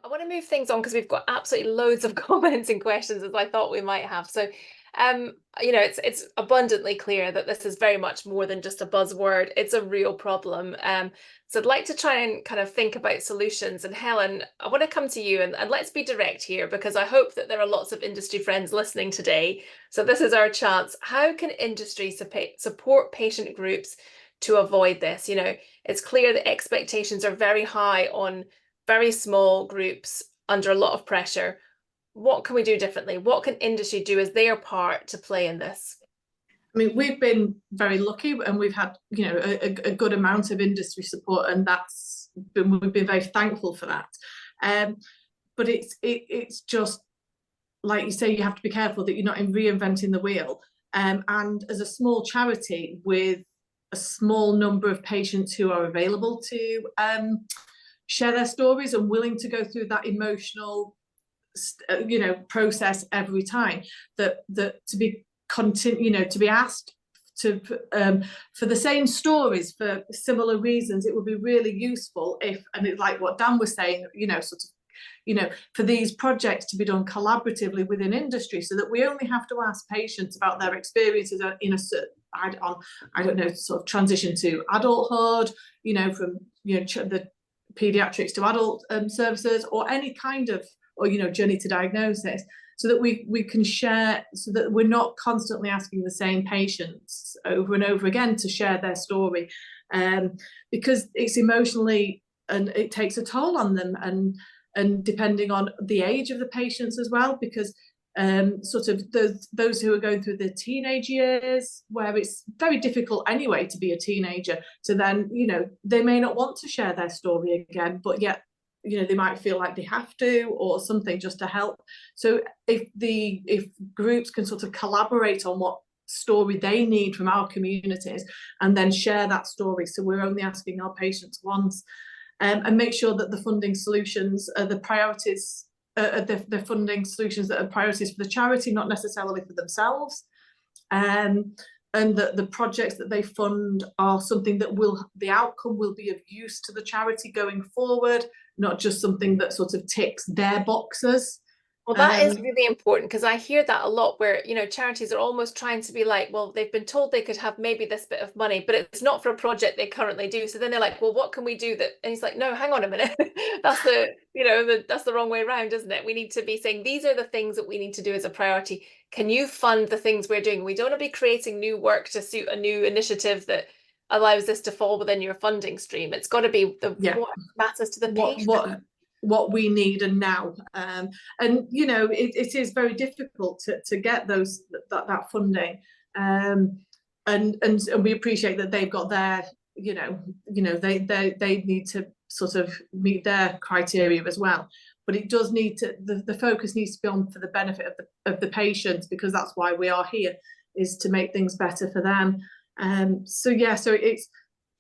I want to move things on because we've got absolutely loads of comments and questions as I thought we might have. So, it's abundantly clear that this is very much more than just a buzzword. It's a real problem. So I'd like to try and kind of think about solutions. And Helen, I want to come to you and let's be direct here because I hope that there are lots of industry friends listening today. So this is our chance. How can industry support patient groups to avoid this? It's clear that expectations are very high on very small groups under a lot of pressure. What can we do differently? What can industry do as their part to play in this? I mean, we've been very lucky and we've had, a good amount of industry support, and we've been very thankful for that. But it's just, like you say, you have to be careful that you're not reinventing the wheel. And as a small charity with a small number of patients who are available to share their stories and willing to go through that emotional process every time, that to be to be asked to for the same stories for similar reasons, it would be really useful if, and it's like what Dan was saying, for these projects to be done collaboratively within industry, so that we only have to ask patients about their experiences in a certain, I don't know, sort of transition to adulthood, from the pediatrics to adult services, or any kind of, or journey to diagnosis, so that we can share, so that we're not constantly asking the same patients over and over again to share their story, because it's emotionally, and it takes a toll on them, and depending on the age of the patients as well, because sort of those who are going through the teenage years, where it's very difficult anyway to be a teenager, so then they may not want to share their story again, but yet they might feel like they have to, or something, just to help. So if groups can sort of collaborate on what story they need from our communities, and then share that story, so we're only asking our patients once, and make sure that the funding solutions are the priorities, the funding solutions that are priorities for the charity, not necessarily for themselves, and that the projects that they fund are something that the outcome will be of use to the charity going forward, not just something that sort of ticks their boxes. Well, that is really important, because I hear that a lot where, charities are almost trying to be like, well, they've been told they could have maybe this bit of money, but it's not for a project they currently do. So then they're like, well, what can we do that? And he's like, no, hang on a minute. That's that's the wrong way around, isn't it? We need to be saying, these are the things that we need to do as a priority. Can you fund the things we're doing? We don't want to be creating new work to suit a new initiative that allows this to fall within your funding stream. It's got to be what matters to the patient. What we need and now, and it is very difficult to get that funding, and we appreciate that they've got their they need to sort of meet their criteria as well, but it does need to, the focus needs to be on for the benefit of the patients, because that's why we are here, is to make things better for them. So it's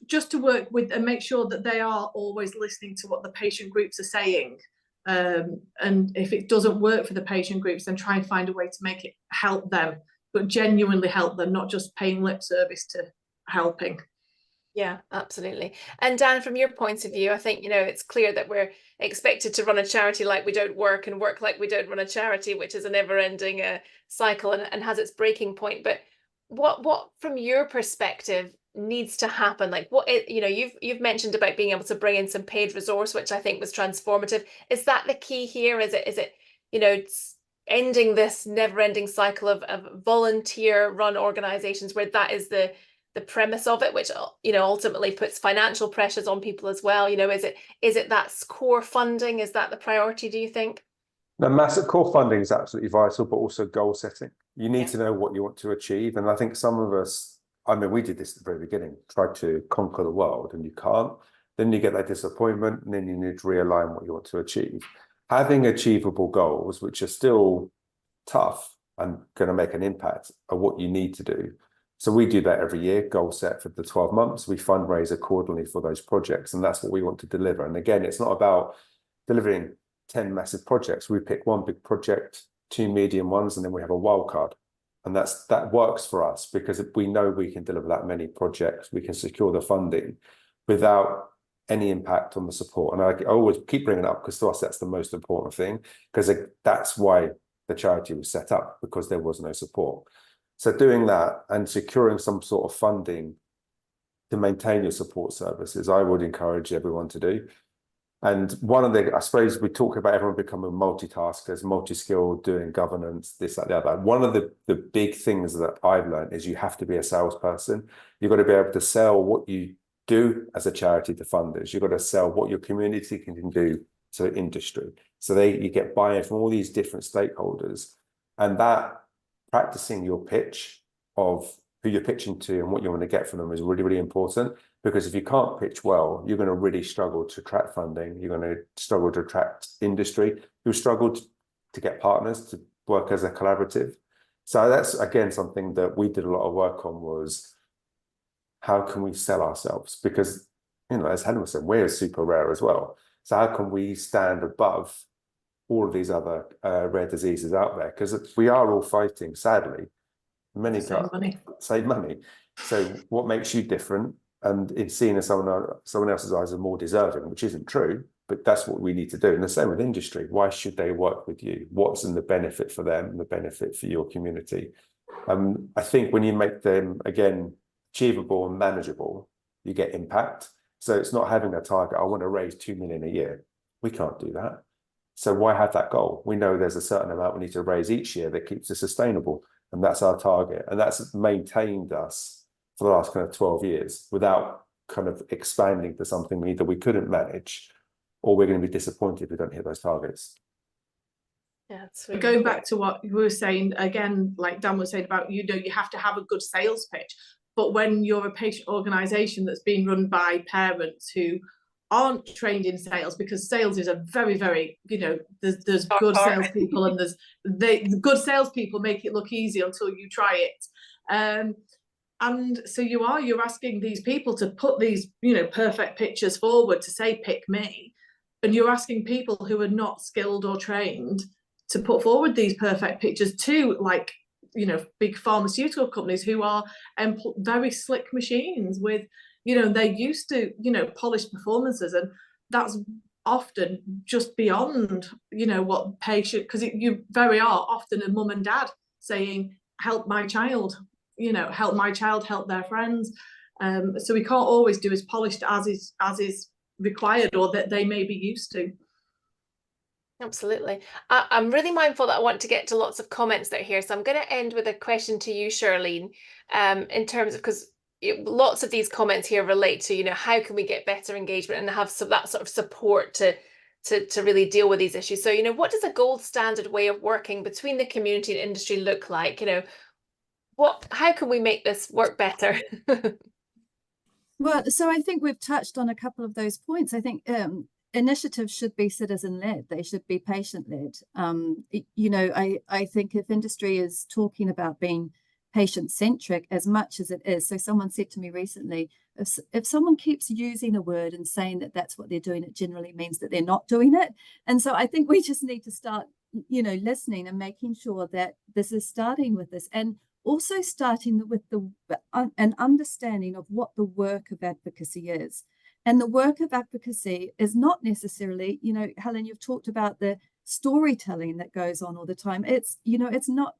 just to work with and make sure that they are always listening to what the patient groups are saying, and if it doesn't work for the patient groups, then try and find a way to make it help them, but genuinely help them, not just paying lip service to helping. Yeah, absolutely. And Dan, from your point of view, I think, it's clear that we're expected to run a charity like we don't work, and work like we don't run a charity, which is a never-ending cycle and has its breaking point. But what from your perspective needs to happen? Like you've mentioned about being able to bring in some paid resource, which I think was transformative. Is that the key here? Is it ending this never-ending cycle of volunteer-run organizations, where that is the premise of it, which ultimately puts financial pressures on people as well? Is it that core funding? Is that the priority, do you think? The massive core funding is absolutely vital, but also goal setting. You need to know what you want to achieve. And I think some of us, we did this at the very beginning, tried to conquer the world, and you can't. Then you get that disappointment, and then you need to realign what you want to achieve. Having achievable goals, which are still tough and going to make an impact, are what you need to do. So we do that every year, goal set for the 12 months. We fundraise accordingly for those projects, and that's what we want to deliver. And again, it's not about delivering 10 massive projects. We pick one big project, 2 medium ones, and then we have a wild card. And that works for us, because we know we can deliver that many projects. We can secure the funding without any impact on the support. And I always keep bringing it up because to us that's the most important thing, because that's why the charity was set up, because there was no support. So doing that and securing some sort of funding to maintain your support services, I would encourage everyone to do. And one of the, I suppose we talk about everyone becoming multitaskers, multi-skilled, doing governance, this, that, the other. One of the big things that I've learned is you have to be a salesperson. You've got to be able to sell what you do as a charity to funders. You've got to sell what your community can do to industry. So you get buy-in from all these different stakeholders, and that practicing your pitch of who you're pitching to and what you want to get from them is really, really important. Because if you can't pitch well, you're going to really struggle to attract funding. You're going to struggle to attract industry. You'll struggle to get partners to work as a collaborative. So that's, again, something that we did a lot of work on, was how can we sell ourselves? Because, as Helen said, we're super rare as well. So how can we stand above all of these other rare diseases out there? Because we are all fighting, sadly, many save money. So what makes you different? And it's seen as someone else's eyes are more deserving, which isn't true, but that's what we need to do. And the same with industry. Why should they work with you? What's in the benefit for them and the benefit for your community? I think when you make them, again, achievable and manageable, you get impact. So it's not having a target, I want to raise 2 million a year. We can't do that. So why have that goal? We know there's a certain amount we need to raise each year that keeps us sustainable. And that's our target. And that's maintained us for the last kind of 12 years without kind of expanding to something either we couldn't manage, or we're going to be disappointed if we don't hit those targets. Yeah, it's really going back to what we were saying again, like Dan was saying about, you have to have a good sales pitch. But when you're a patient organisation that's being run by parents who aren't trained in sales, because sales is a very, very, there's good salespeople and good salespeople make it look easy until you try it. And so you're asking these people to put these, perfect pictures forward to say, pick me. And you're asking people who are not skilled or trained to put forward these perfect pictures to, like, big pharmaceutical companies who are very slick machines with, they're used to, polished performances. And that's often just beyond, what patient, because you very are often a mum and dad saying, help my child, help my child, help their friends. So we can't always do as polished as is required or that they may be used to. Absolutely. I'm really mindful that I want to get to lots of comments that are here. So I'm going to end with a question to you, Charlene, in terms of, because lots of these comments here relate to, how can we get better engagement and have that sort of support to really deal with these issues. So, what does a gold standard way of working between the community and industry look like? How can we make this work better? Well, so I think we've touched on a couple of those points. I think initiatives should be citizen-led. They should be patient-led. I think if industry is talking about being patient-centric as much as it is. So someone said to me recently, if someone keeps using a word and saying that that's what they're doing, it generally means that they're not doing it. And so I think we just need to start, listening and making sure that this is starting with this, and also starting with an understanding of what the work of advocacy is. And the work of advocacy is not necessarily, Helen, you've talked about the storytelling that goes on all the time. It's, it's not,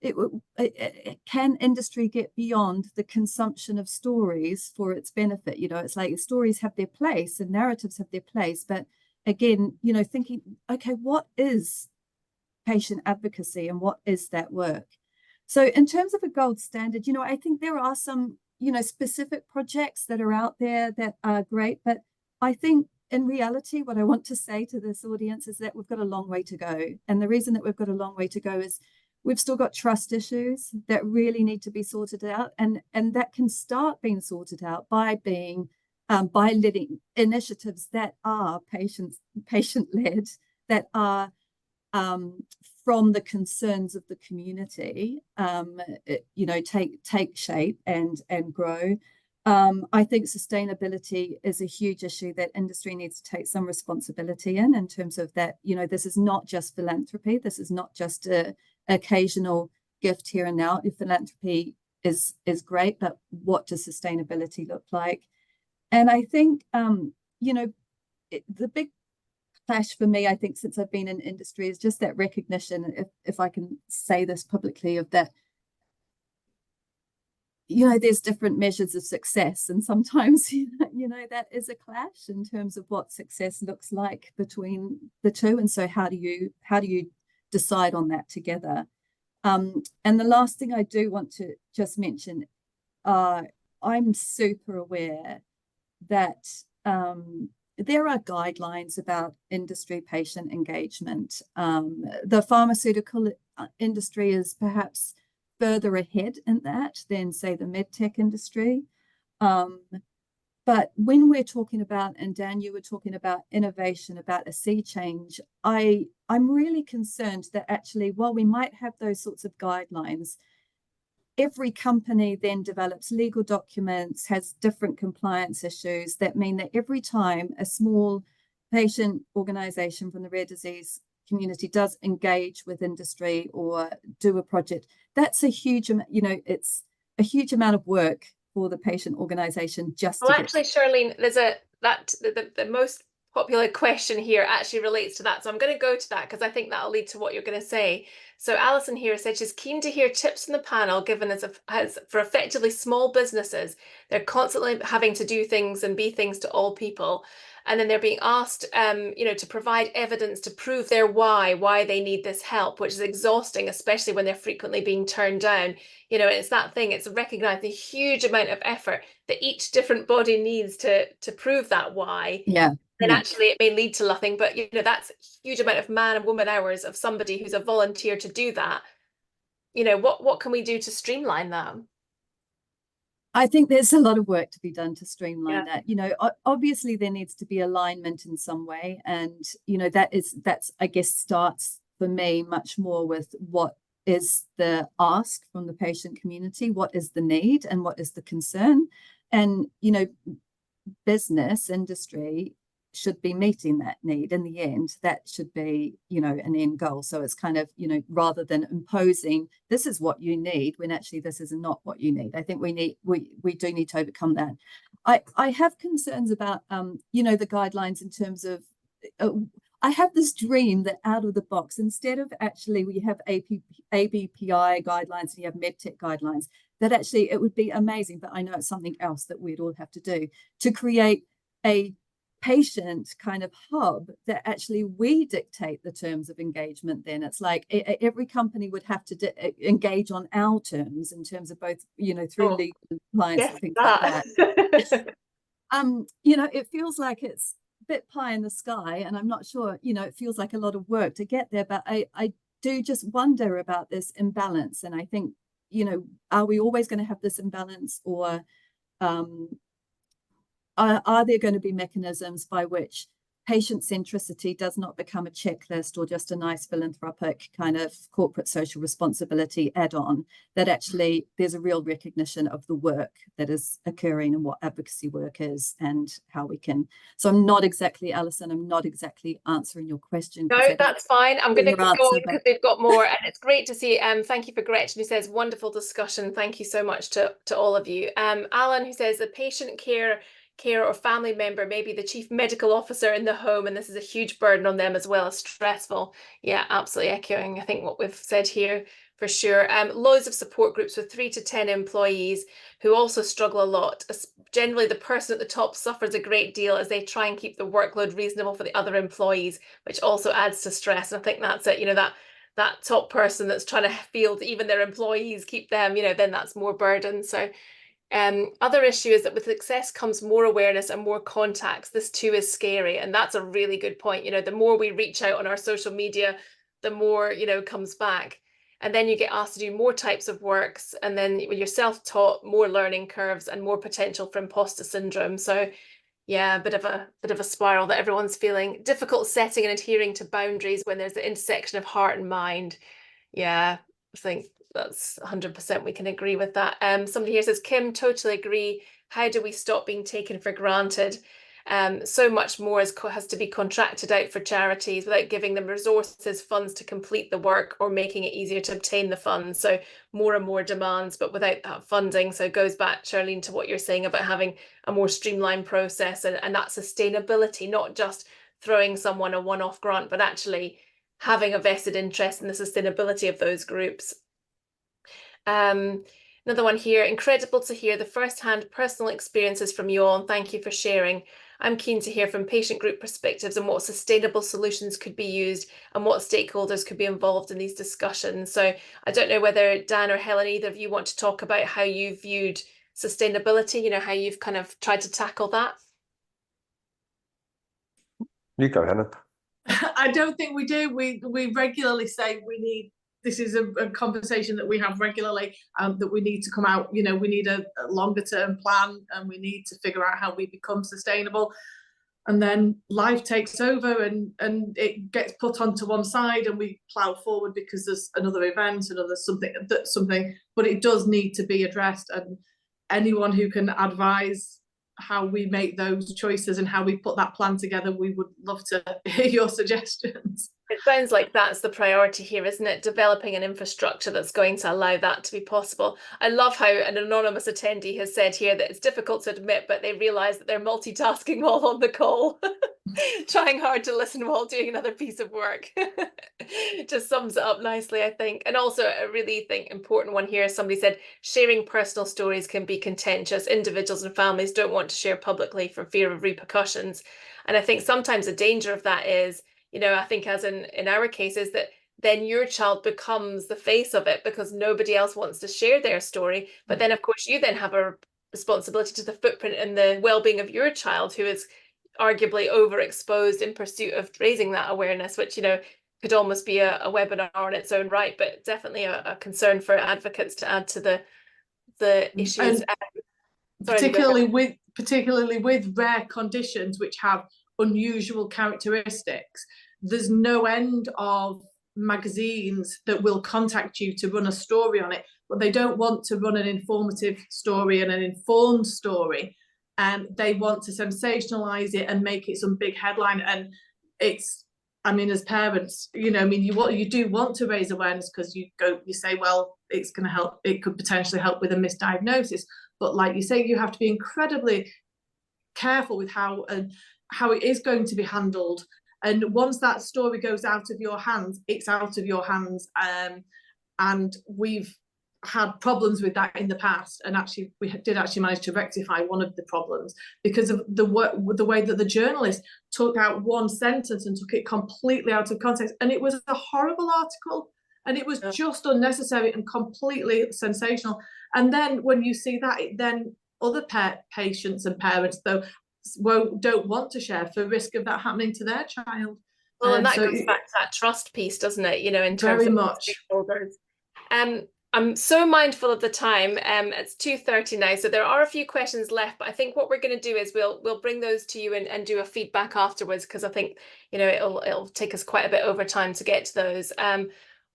can industry get beyond the consumption of stories for its benefit? It's like stories have their place and narratives have their place. But again, thinking, okay, what is patient advocacy and what is that work? So in terms of a gold standard, I think there are some, specific projects that are out there that are great. But I think in reality, what I want to say to this audience is that we've got a long way to go. And the reason that we've got a long way to go is we've still got trust issues that really need to be sorted out. And that can start being sorted out by being, by leading initiatives that are patient-led, that are from the concerns of the community, take shape and grow. I think sustainability is a huge issue that industry needs to take some responsibility in terms of that. This is not just philanthropy. This is not just an occasional gift here and now. Your philanthropy is great, but what does sustainability look like? And I think you know, the big clash for me, I think, since I've been in industry is just that recognition, if I can say this publicly, of that, you know, there's different measures of success, and sometimes you know that is a clash in terms of what success looks like between the two. And so how do you decide on that together? And the last thing I do want to just mention, I'm super aware that there are guidelines about industry patient engagement. The pharmaceutical industry is perhaps further ahead in that than, say, the medtech industry. But when we're talking about, and Dan, you were talking about innovation, about a sea change, I'm really concerned that actually, while we might have those sorts of guidelines, every company then develops legal documents, has different compliance issues that mean that every time a small patient organization from the rare disease community does engage with industry or do a project, that's a huge amount, you know, it's a huge amount of work for the patient organization just well, to actually, Charlene, there's the most popular question here actually relates to that. So I'm going to go to that because I think that'll lead to what you're going to say. So Alison here said she's keen to hear tips from the panel, given as for effectively small businesses, they're constantly having to do things and be things to all people. And then they're being asked, you know, to provide evidence to prove their why they need this help, which is exhausting, especially when they're frequently being turned down. You know, it's that thing, it's recognizing the huge amount of effort that each different body needs to prove that why. Yeah. Then actually it may lead to nothing, but you know, that's a huge amount of man and woman hours of somebody who's a volunteer to do that. You know, what can we do to streamline that? I think there's a lot of work to be done to streamline that. You know, obviously there needs to be alignment in some way. And, you know, that's, I guess, starts for me much more with what is the ask from the patient community, what is the need and what is the concern. And, you know, business industry should be meeting that need in the end. That should be, you know, an end goal. So it's kind of, you know, rather than imposing this is what you need when actually this is not what you need. I think we do need to overcome that. I have concerns about you know, the guidelines in terms of I have this dream that out of the box, instead of actually we have ABPI guidelines and you have MedTech guidelines, that actually it would be amazing, but I know it's something else that we'd all have to do, to create a patient kind of hub that actually we dictate the terms of engagement. Then it's like every company would have to engage on our terms in terms of both, you know, through legal compliance and things like that. You know, it feels like it's a bit pie in the sky, and I'm not sure, you know, it feels like a lot of work to get there, but I do just wonder about this imbalance. And I think, you know, are we always going to have this imbalance, or are there going to be mechanisms by which patient centricity does not become a checklist or just a nice philanthropic kind of corporate social responsibility add-on, that actually there's a real recognition of the work that is occurring and what advocacy work is and how we can. So I'm not exactly, Alison, I'm not exactly answering your question. No, that's fine. I'm going to keep going because we've got more, and it's great to see. Thank you for Gretchen, who says wonderful discussion. Thank you so much to all of you. Alan, who says the patient care or family member may be the chief medical officer in the home, and this is a huge burden on them as well as stressful. Yeah, absolutely echoing I think what we've said here for sure. Loads of support groups with 3 to 10 employees who also struggle a lot. Generally, the person at the top suffers a great deal as they try and keep the workload reasonable for the other employees, which also adds to stress. And I think that's it, you know, that top person that's trying to field even their employees, keep them, you know, then that's more burden. So other issue is that with success comes more awareness and more contacts. This too is scary, and that's a really good point. You know, the more we reach out on our social media, the more, you know, comes back. And then you get asked to do more types of works, and then when you're self-taught, more learning curves and more potential for imposter syndrome. So yeah, a bit of a spiral that everyone's feeling. Difficult setting and adhering to boundaries when there's the intersection of heart and mind. Yeah, I think that's 100% we can agree with that. Somebody here says, Kim, totally agree. How do we stop being taken for granted? So much more has to be contracted out for charities without giving them resources, funds to complete the work, or making it easier to obtain the funds. So more and more demands, but without that funding. So it goes back, Charlene, to what you're saying about having a more streamlined process and that sustainability, not just throwing someone a one-off grant, but actually having a vested interest in the sustainability of those groups. Another one here, incredible to hear the first-hand personal experiences from you all, and thank you for sharing. I'm keen to hear from patient group perspectives and what sustainable solutions could be used and what stakeholders could be involved in these discussions. So I don't know whether Dan or Helen, either of you want to talk about how you viewed sustainability, you know, how you've kind of tried to tackle that. You go, Helen. I don't think we do. We regularly say we need, this is a conversation that we have regularly, that we need to come out, you know, we need a longer term plan, and we need to figure out how we become sustainable. And then life takes over and it gets put onto one side, and we plough forward because there's another event, another something, but it does need to be addressed. And anyone who can advise how we make those choices and how we put that plan together, we would love to hear your suggestions. It sounds like that's the priority here, isn't it? Developing an infrastructure that's going to allow that to be possible. I love how an anonymous attendee has said here that it's difficult to admit, but they realise that they're multitasking while on the call, trying hard to listen while doing another piece of work. Just sums it up nicely, I think. And also, I really think important one here, somebody said, sharing personal stories can be contentious. Individuals and families don't want to share publicly for fear of repercussions. And I think sometimes the danger of that is, you know, I think as in our case, is that then your child becomes the face of it because nobody else wants to share their story. But then, of course, you then have a responsibility to the footprint and the well-being of your child, who is arguably overexposed in pursuit of raising that awareness, which, you know, could almost be a webinar on its own right, but definitely a concern for advocates to add to the issues. Particularly with rare conditions which have unusual characteristics, there's no end of magazines that will contact you to run a story on it, but they don't want to run an informative story and an informed story, and they want to sensationalize it and make it some big headline. And it's, I mean, as parents, you know, I mean, you do want to raise awareness because you say, well, it's going to help, it could potentially help with a misdiagnosis, but like you say, you have to be incredibly careful with how it is going to be handled. And once that story goes out of your hands, it's out of your hands. And we've had problems with that in the past, and actually we did actually manage to rectify one of the problems because of the way that the journalist took out one sentence and took it completely out of context, and it was a horrible article, and it was just unnecessary and completely sensational. And then when you see that, then other patients and parents though don't want to share for risk of that happening to their child. Well, and that goes back to that trust piece, doesn't it? You know, in terms very of much. Stakeholders. I'm so mindful of the time. It's 2:30 now, so there are a few questions left, but I think what we're going to do is we'll bring those to you and do a feedback afterwards, because I think, you know, it'll take us quite a bit over time to get to those.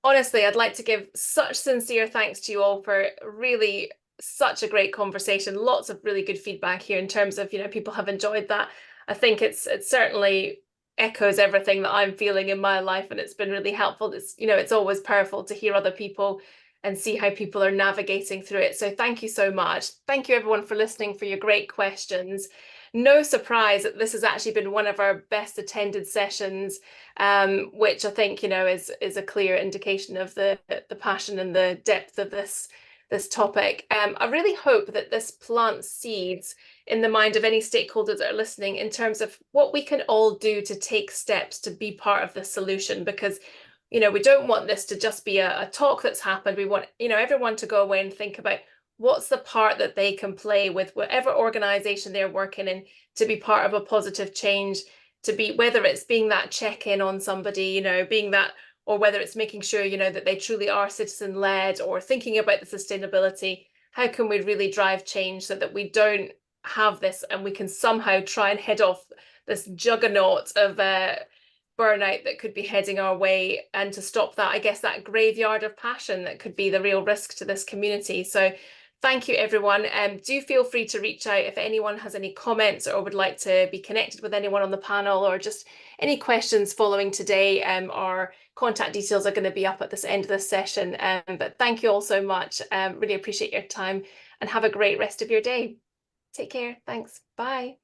Honestly, I'd like to give such sincere thanks to you all for really such a great conversation. Lots of really good feedback here in terms of, you know, people have enjoyed that. I think it certainly echoes everything that I'm feeling in my life, and it's been really helpful. It's, you know, it's always powerful to hear other people and see how people are navigating through it. So thank you so much. Thank you everyone for listening, for your great questions. No surprise that this has actually been one of our best attended sessions, which I think, you know, is a clear indication of the passion and the depth of this topic. I really hope that this plants seeds in the mind of any stakeholders that are listening in terms of what we can all do to take steps to be part of the solution, because, you know, we don't want this to just be a talk that's happened. We want, you know, everyone to go away and think about what's the part that they can play with whatever organization they're working in to be part of a positive change, to be, whether it's being that check-in on somebody, you know, being that, or whether it's making sure, you know, that they truly are citizen-led, or thinking about the sustainability. How can we really drive change so that we don't have this, and we can somehow try and head off this juggernaut of burnout that could be heading our way, and to stop that, I guess, that graveyard of passion that could be the real risk to this community. So Thank you, everyone. Do feel free to reach out if anyone has any comments or would like to be connected with anyone on the panel, or just any questions following today. Our contact details are going to be up at this end of this session. But thank you all so much. Really appreciate your time, and have a great rest of your day. Take care. Thanks. Bye.